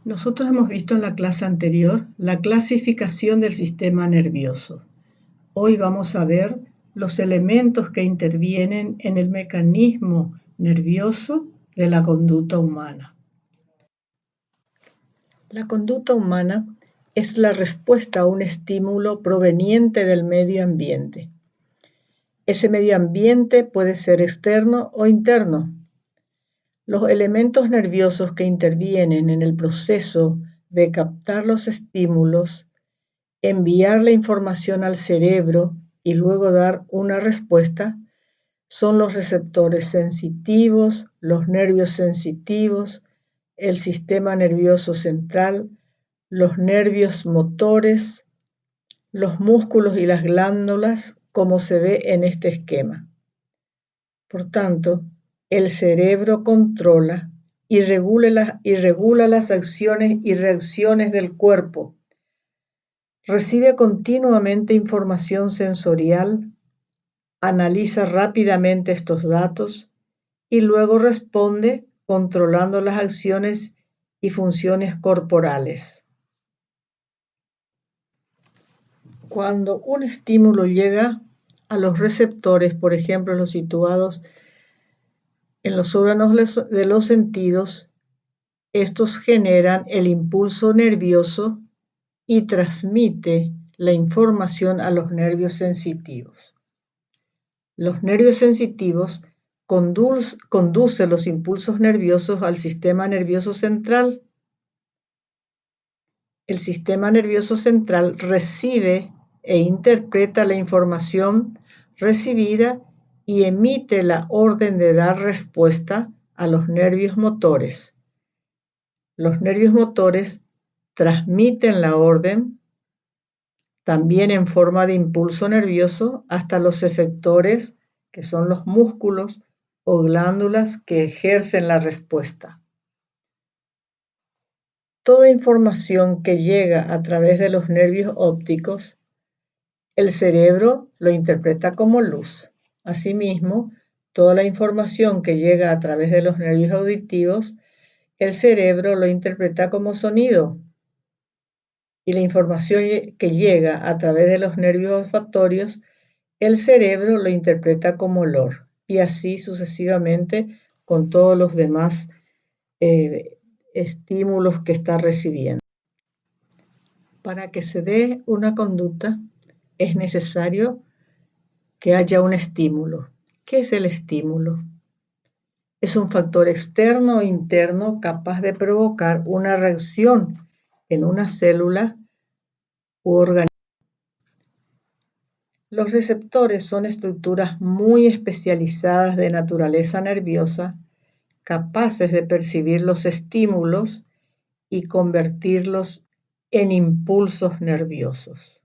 Nosotros hemos visto en la clase anterior la clasificación del sistema nervioso. Hoy vamos a ver los elementos que intervienen en el mecanismo nervioso de la conducta humana. La conducta humana es la respuesta a un estímulo proveniente del medio ambiente. Ese medio ambiente puede ser externo o interno. Los elementos nerviosos que intervienen en el proceso de captar los estímulos, enviar la información al cerebro y luego dar una respuesta son los receptores sensitivos, los nervios sensitivos, el sistema nervioso central, los nervios motores, los músculos y las glándulas, como se ve en este esquema. Por tanto, el cerebro controla y regula las acciones y reacciones del cuerpo. Recibe continuamente información sensorial, analiza rápidamente estos datos y luego responde controlando las acciones y funciones corporales. Cuando un estímulo llega a los receptores, por ejemplo, los situados en los órganos de los sentidos, estos generan el impulso nervioso y transmite la información a los nervios sensitivos. Los nervios sensitivos conducen los impulsos nerviosos al sistema nervioso central. El sistema nervioso central recibe e interpreta la información recibida y emite la orden de dar respuesta a los nervios motores. Los nervios motores transmiten la orden también en forma de impulso nervioso hasta los efectores, que son los músculos o glándulas que ejercen la respuesta. Toda información que llega a través de los nervios ópticos, el cerebro lo interpreta como luz. Asimismo, toda la información que llega a través de los nervios auditivos, el cerebro lo interpreta como sonido. Y la información que llega a través de los nervios olfatorios, el cerebro lo interpreta como olor. Y así sucesivamente con todos los demás estímulos que está recibiendo. Para que se dé una conducta es necesario que haya un estímulo. ¿Qué es el estímulo? Es un factor externo o interno capaz de provocar una reacción en una célula u organismo. Los receptores son estructuras muy especializadas de naturaleza nerviosa, capaces de percibir los estímulos y convertirlos en impulsos nerviosos.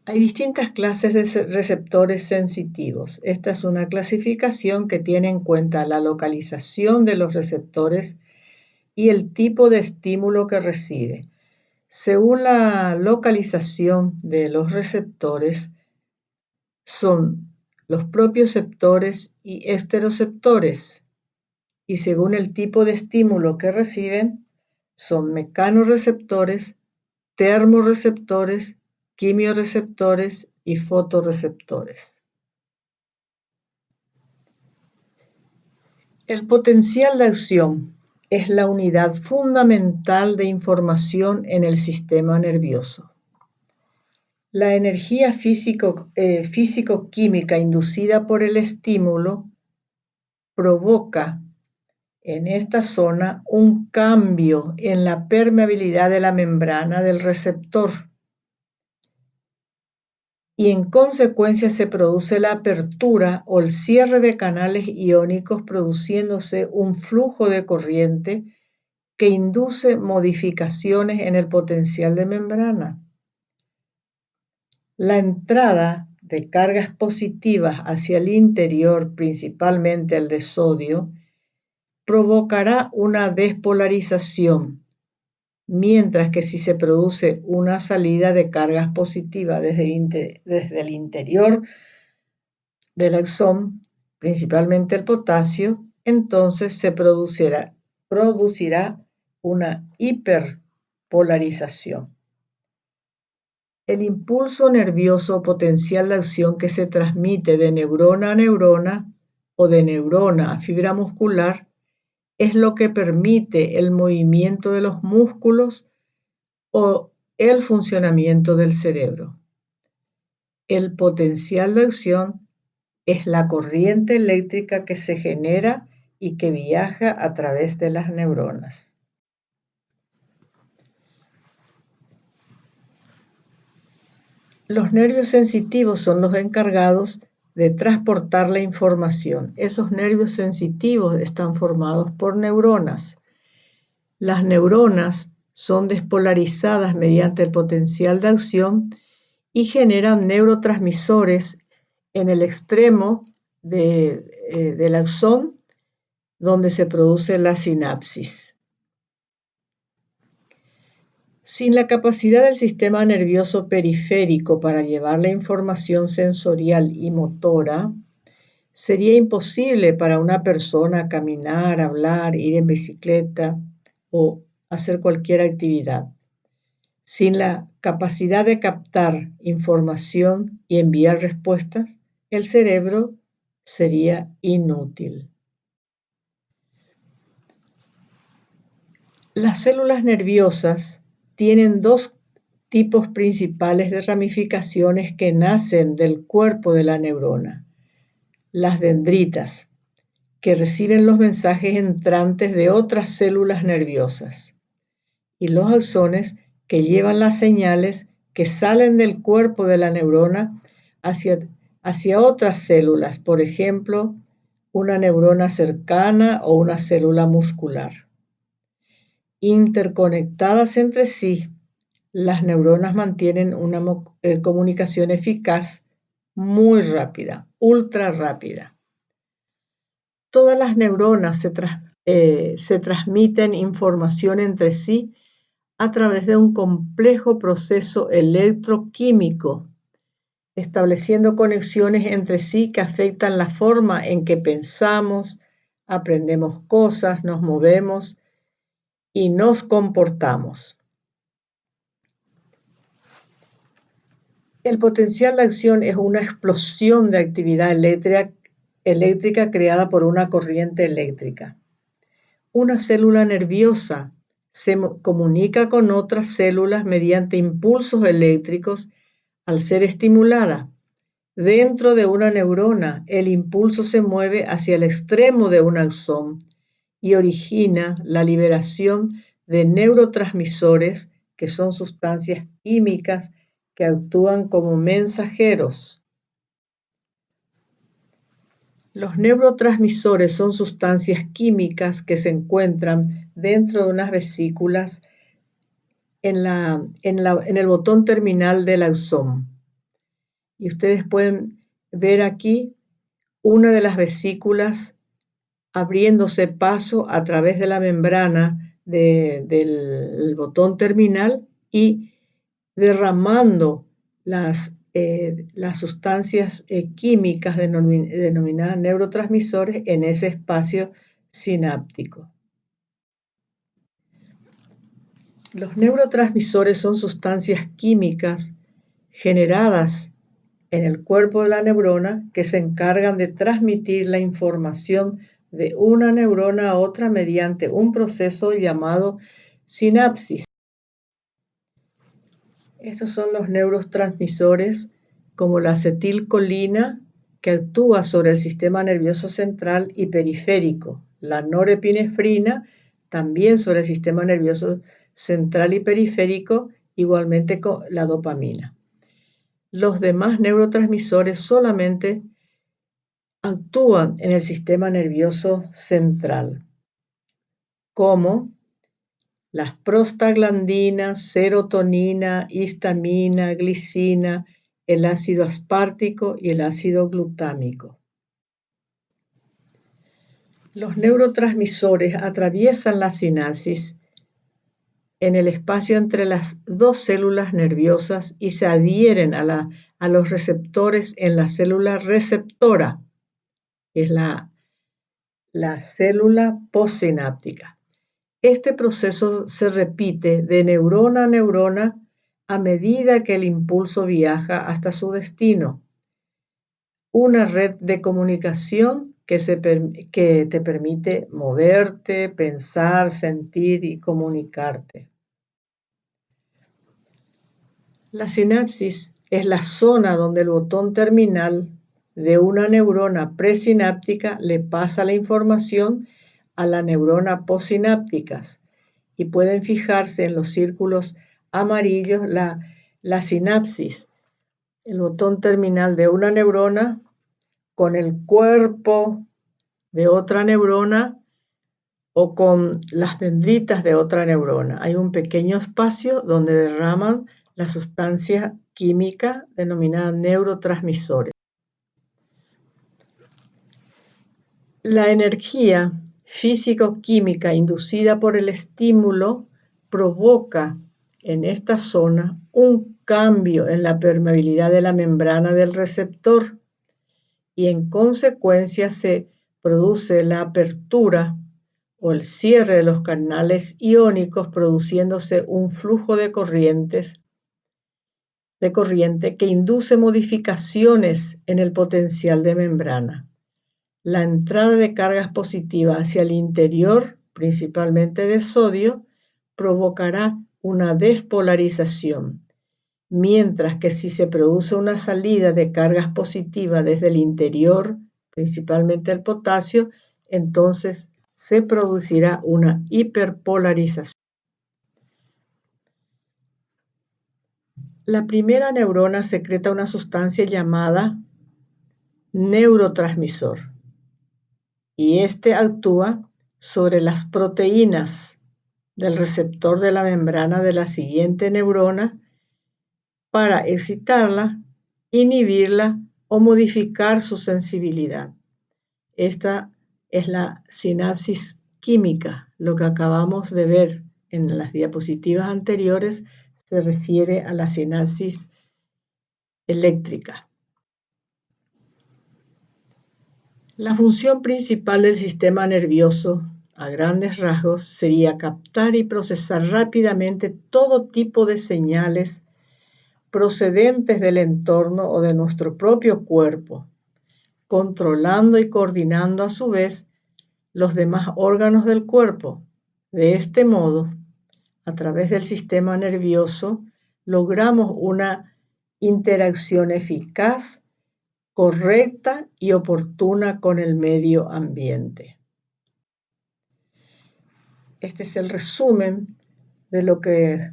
Hay distintas clases de receptores sensitivos. Esta es una clasificación que tiene en cuenta la localización de los receptores y el tipo de estímulo que recibe. Según la localización de los receptores, son los propioceptores y esteroceptores, y según el tipo de estímulo que reciben, son mecanorreceptores, termorreceptores, quimioreceptores y fotorreceptores. El potencial de acción es la unidad fundamental de información en el sistema nervioso. La energía físico-química inducida por el estímulo provoca en esta zona un cambio en la permeabilidad de la membrana del receptor y en consecuencia se produce la apertura o el cierre de canales iónicos, produciéndose un flujo de corriente que induce modificaciones en el potencial de membrana. La entrada de cargas positivas hacia el interior, principalmente el de sodio, provocará una despolarización, mientras que si se produce una salida de cargas positivas desde el interior del axón, principalmente el potasio, entonces se producirá una hiperpolarización. El impulso nervioso potencial de acción que se transmite de neurona a neurona o de neurona a fibra muscular es lo que permite el movimiento de los músculos o el funcionamiento del cerebro. El potencial de acción es la corriente eléctrica que se genera y que viaja a través de las neuronas. Los nervios sensitivos son los encargados de transportar la información. Esos nervios sensitivos están formados por neuronas. Las neuronas son despolarizadas mediante el potencial de acción y generan neurotransmisores en el extremo del axón donde se produce la sinapsis. Sin la capacidad del sistema nervioso periférico para llevar la información sensorial y motora, sería imposible para una persona caminar, hablar, ir en bicicleta o hacer cualquier actividad. Sin la capacidad de captar información y enviar respuestas, el cerebro sería inútil. Las células nerviosas tienen dos tipos principales de ramificaciones que nacen del cuerpo de la neurona. Las dendritas, que reciben los mensajes entrantes de otras células nerviosas, y los axones, que llevan las señales que salen del cuerpo de la neurona hacia otras células, por ejemplo, una neurona cercana o una célula muscular. Interconectadas entre sí, las neuronas mantienen una comunicación eficaz muy rápida, ultra rápida. Todas las neuronas se transmiten información entre sí a través de un complejo proceso electroquímico, estableciendo conexiones entre sí que afectan la forma en que pensamos, aprendemos cosas, nos movemos y nos comportamos. El potencial de acción es una explosión de actividad eléctrica creada por una corriente eléctrica. Una célula nerviosa se comunica con otras células mediante impulsos eléctricos al ser estimulada. Dentro de una neurona, el impulso se mueve hacia el extremo de un axón y origina la liberación de neurotransmisores, que son sustancias químicas que actúan como mensajeros. Los neurotransmisores son sustancias químicas que se encuentran dentro de unas vesículas en el botón terminal del axón. Y ustedes pueden ver aquí una de las vesículas abriéndose paso a través de la membrana del botón terminal y derramando las sustancias químicas denominadas neurotransmisores en ese espacio sináptico. Los neurotransmisores son sustancias químicas generadas en el cuerpo de la neurona que se encargan de transmitir la información de una neurona a otra mediante un proceso llamado sinapsis. Estos son los neurotransmisores como la acetilcolina, que actúa sobre el sistema nervioso central y periférico, la norepinefrina, también sobre el sistema nervioso central y periférico, igualmente con la dopamina. Los demás neurotransmisores solamente actúan en el sistema nervioso central, como las prostaglandinas, serotonina, histamina, glicina, el ácido aspartico y el ácido glutámico. Los neurotransmisores atraviesan la sinapsis en el espacio entre las dos células nerviosas y se adhieren a los receptores en la célula receptora, que es la la célula postsináptica. Este proceso se repite de neurona a neurona a medida que el impulso viaja hasta su destino. Una red de comunicación que te permite moverte, pensar, sentir y comunicarte. La sinapsis es la zona donde el botón terminal de una neurona presináptica le pasa la información a la neurona postsinápticas y pueden fijarse en los círculos amarillos la sinapsis, el botón terminal de una neurona con el cuerpo de otra neurona o con las dendritas de otra neurona. Hay un pequeño espacio donde derraman la sustancia química denominada neurotransmisores. La energía físico-química inducida por el estímulo provoca en esta zona un cambio en la permeabilidad de la membrana del receptor y en consecuencia se produce la apertura o el cierre de los canales iónicos, produciéndose un flujo de corriente que induce modificaciones en el potencial de membrana. La entrada de cargas positivas hacia el interior, principalmente de sodio, provocará una despolarización, mientras que si se produce una salida de cargas positivas desde el interior, principalmente el potasio, entonces se producirá una hiperpolarización. La primera neurona secreta una sustancia llamada neurotransmisor y este actúa sobre las proteínas del receptor de la membrana de la siguiente neurona para excitarla, inhibirla o modificar su sensibilidad. Esta es la sinapsis química. Lo que acabamos de ver en las diapositivas anteriores se refiere a la sinapsis eléctrica. La función principal del sistema nervioso, a grandes rasgos, sería captar y procesar rápidamente todo tipo de señales procedentes del entorno o de nuestro propio cuerpo, controlando y coordinando a su vez los demás órganos del cuerpo. De este modo, a través del sistema nervioso, logramos una interacción eficaz, correcta y oportuna con el medio ambiente. Este es el resumen de lo que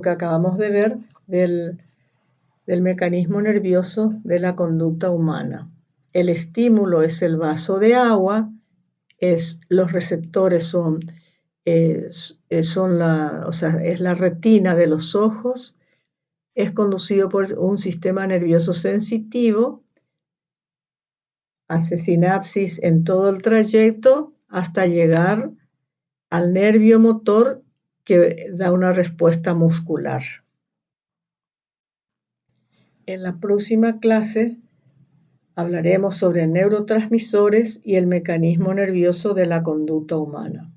acabamos de ver del mecanismo nervioso de la conducta humana. El estímulo es el vaso de agua, los receptores es la retina de los ojos, es conducido por un sistema nervioso sensitivo, hace sinapsis en todo el trayecto hasta llegar al nervio motor que da una respuesta muscular. En la próxima clase hablaremos sobre neurotransmisores y el mecanismo nervioso de la conducta humana.